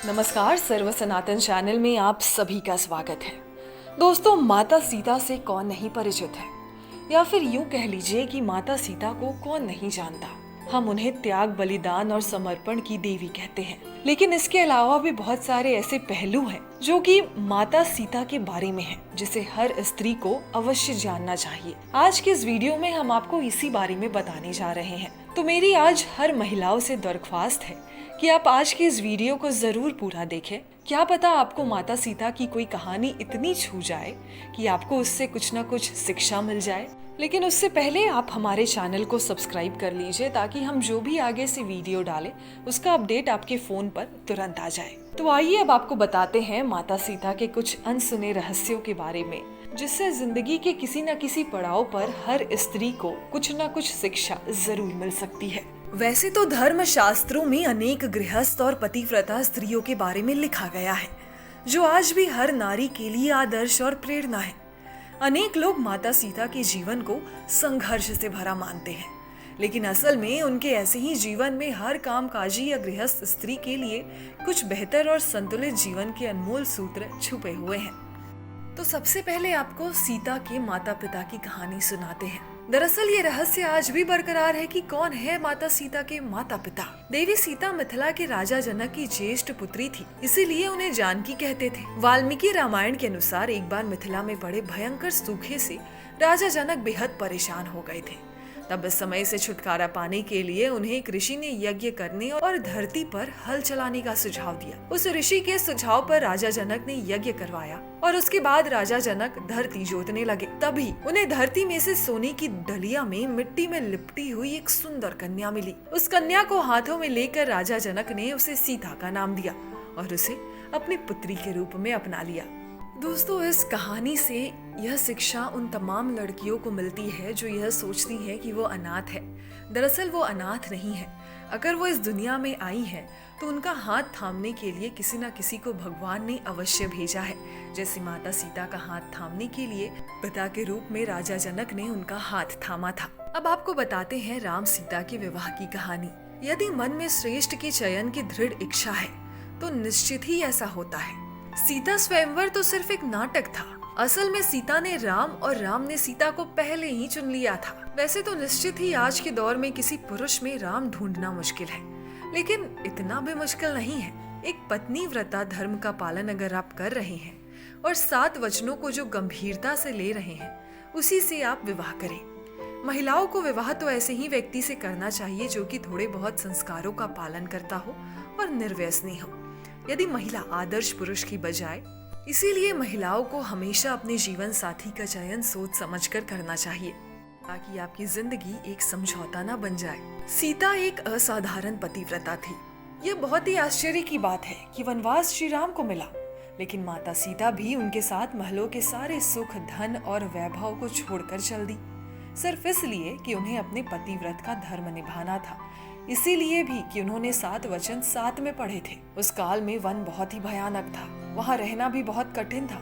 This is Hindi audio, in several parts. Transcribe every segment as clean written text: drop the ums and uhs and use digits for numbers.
नमस्कार, सर्व सनातन चैनल में आप सभी का स्वागत है। दोस्तों, माता सीता से कौन नहीं परिचित है, या फिर यूं कह लीजिए कि माता सीता को कौन नहीं जानता। हम उन्हें त्याग, बलिदान और समर्पण की देवी कहते हैं, लेकिन इसके अलावा भी बहुत सारे ऐसे पहलू हैं जो कि माता सीता के बारे में हैं, जिसे हर स्त्री को अवश्य जानना चाहिए। आज के इस वीडियो में हम आपको इसी बारे में बताने जा रहे हैं। तो मेरी आज हर महिलाओं से दरख्वास्त है कि आप आज के इस वीडियो को जरूर पूरा देखें। क्या पता आपको माता सीता की कोई कहानी इतनी छू जाए कि आपको उससे कुछ ना कुछ शिक्षा मिल जाए। लेकिन उससे पहले आप हमारे चैनल को सब्सक्राइब कर लीजिए, ताकि हम जो भी आगे से वीडियो डालें उसका अपडेट आपके फोन पर तुरंत आ जाए। तो आइए अब आपको बताते हैं माता सीता के कुछ अनसुने रहस्यों के बारे में, जिससे जिंदगी के किसी न किसी पड़ाव पर हर स्त्री को कुछ न कुछ शिक्षा जरूर मिल सकती है। वैसे तो धर्म शास्त्रों में अनेक गृहस्थ और पतिव्रता स्त्रियों के बारे में लिखा गया है, जो आज भी हर नारी के लिए आदर्श और प्रेरणा है। अनेक लोग माता सीता के जीवन को संघर्ष से भरा मानते हैं, लेकिन असल में उनके ऐसे ही जीवन में हर कामकाजी या गृहस्थ स्त्री के लिए कुछ बेहतर और संतुलित जीवन के अनमोल सूत्र छुपे हुए हैं। तो सबसे पहले आपको सीता के माता पिता की कहानी सुनाते हैं। दरअसल ये रहस्य आज भी बरकरार है कि कौन है माता सीता के माता पिता। देवी सीता मिथिला के राजा जनक की ज्येष्ठ पुत्री थी, इसीलिए उन्हें जानकी कहते थे। वाल्मीकि रामायण के अनुसार एक बार मिथिला में बड़े भयंकर सूखे से राजा जनक बेहद परेशान हो गए थे। तब इस समय से छुटकारा पाने के लिए उन्हें एक ऋषि ने यज्ञ करने और धरती पर हल चलाने का सुझाव दिया। उस ऋषि के सुझाव पर राजा जनक ने यज्ञ करवाया और उसके बाद राजा जनक धरती जोतने लगे। तभी उन्हें धरती में से सोने की डलिया में मिट्टी में लिपटी हुई एक सुंदर कन्या मिली। उस कन्या को हाथों में लेकर राजा जनक ने उसे सीता का नाम दिया और उसे अपनी पुत्री के रूप में अपना लिया। दोस्तों, इस कहानी से यह शिक्षा उन तमाम लड़कियों को मिलती है जो यह सोचती हैं कि वो अनाथ है। दरअसल वो अनाथ नहीं है। अगर वो इस दुनिया में आई है तो उनका हाथ थामने के लिए किसी न किसी को भगवान ने अवश्य भेजा है। जैसे माता सीता का हाथ थामने के लिए पिता के रूप में राजा जनक ने उनका हाथ थामा था। अब आपको बताते हैं राम सीता के विवाह की कहानी। यदि मन में श्रेष्ठ के चयन की दृढ़ इच्छा है तो निश्चित ही ऐसा होता है। सीता स्वयंवर तो सिर्फ एक नाटक था। असल में सीता ने राम और राम ने सीता को पहले ही चुन लिया था। वैसे तो निश्चित ही आज के दौर में किसी पुरुष में राम ढूंढना मुश्किल है, लेकिन इतना भी मुश्किल नहीं है। एक पत्नी व्रता धर्म का पालन अगर आप कर रहे हैं और 7 वचनों को जो गंभीरता से ले रहे हैं, उसी से आप विवाह करें। महिलाओं को विवाह तो ऐसे ही व्यक्ति से करना चाहिए जो कि थोड़े बहुत संस्कारों का पालन करता हो और निर्व्यसनी हो। यदि महिला आदर्श पुरुष की बजाय, इसीलिए महिलाओं को हमेशा अपने जीवन साथी का चयन सोच समझकर करना चाहिए, ताकि आपकी जिंदगी एक समझौता न बन जाए। सीता एक असाधारण पतिव्रता थी। यह बहुत ही आश्चर्य की बात है कि वनवास श्री राम को मिला, लेकिन माता सीता भी उनके साथ महलों के सारे सुख, धन और वैभव को छोड़कर चल दी, सिर्फ इसलिए कि उन्हें अपने पतिव्रत का धर्म निभाना था। इसीलिए भी कि उन्होंने 7 वचन साथ में पढ़े थे। उस काल में वन बहुत ही भयानक था, वहाँ रहना भी बहुत कठिन था,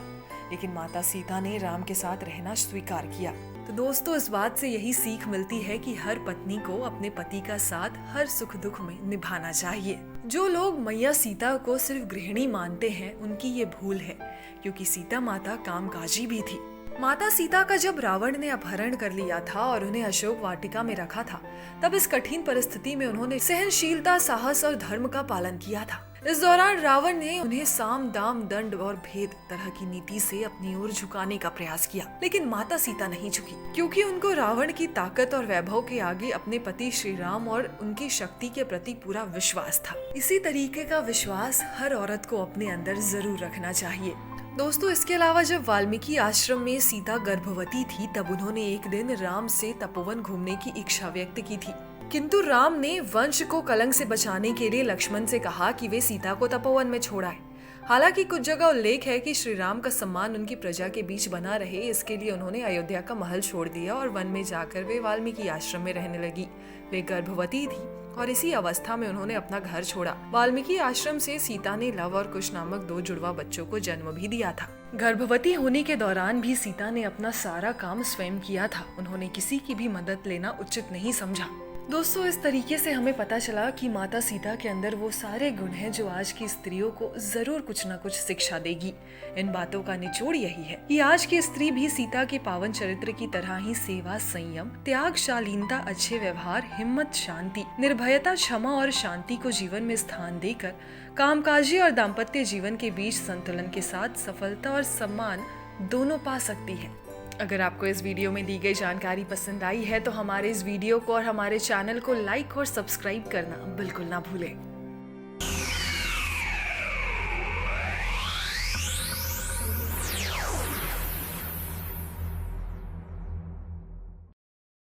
लेकिन माता सीता ने राम के साथ रहना स्वीकार किया। तो दोस्तों, इस बात से यही सीख मिलती है कि हर पत्नी को अपने पति का साथ हर सुख दुख में निभाना चाहिए। जो लोग मैया सीता को सिर्फ गृहिणी मानते हैं, उनकी ये भूल है, क्योंकि सीता माता कामकाजी भी थी। माता सीता का जब रावण ने अपहरण कर लिया था और उन्हें अशोक वाटिका में रखा था, तब इस कठिन परिस्थिति में उन्होंने सहनशीलता, साहस और धर्म का पालन किया था। इस दौरान रावण ने उन्हें साम, दाम, दंड और भेद तरह की नीति से अपनी ओर झुकाने का प्रयास किया, लेकिन माता सीता नहीं झुकी, क्योंकि उनको रावण की ताकत और वैभव के आगे अपने पति श्री राम और उनकी शक्ति के प्रति पूरा विश्वास था। इसी तरीके का विश्वास हर औरत को अपने अंदर जरूर रखना चाहिए। दोस्तों, इसके अलावा जब वाल्मीकि आश्रम में सीता गर्भवती थी, तब उन्होंने एक दिन राम से तपोवन घूमने की इच्छा व्यक्त की थी, किंतु राम ने वंश को कलंक से बचाने के लिए लक्ष्मण से कहा कि वे सीता को तपोवन में छोड़ाए। हालांकि कुछ जगह उल्लेख है कि श्री राम का सम्मान उनकी प्रजा के बीच बना रहे, इसके लिए उन्होंने अयोध्या का महल छोड़ दिया और वन में जाकर वे वाल्मीकि आश्रम में रहने लगी। वे गर्भवती थी और इसी अवस्था में उन्होंने अपना घर छोड़ा। वाल्मीकि आश्रम से सीता ने लव और कुश नामक 2 जुड़वा बच्चों को जन्म भी दिया था। गर्भवती होने के दौरान भी सीता ने अपना सारा काम स्वयं किया था। उन्होंने किसी की भी मदद लेना उचित नहीं समझा। दोस्तों, इस तरीके से हमें पता चला कि माता सीता के अंदर वो सारे गुण हैं जो आज की स्त्रियों को जरूर कुछ न कुछ शिक्षा देगी। इन बातों का निचोड़ यही है कि आज की स्त्री भी सीता के पावन चरित्र की तरह ही सेवा, संयम, त्याग, शालीनता, अच्छे व्यवहार, हिम्मत, शांति, निर्भयता, क्षमा और शांति को जीवन में स्थान देकर कामकाजी और दाम्पत्य जीवन के बीच संतुलन के साथ सफलता और सम्मान दोनों पा सकती है। अगर आपको इस वीडियो में दी गई जानकारी पसंद आई है तो हमारे इस वीडियो को और हमारे चैनल को लाइक और सब्सक्राइब करना बिल्कुल ना भूलें।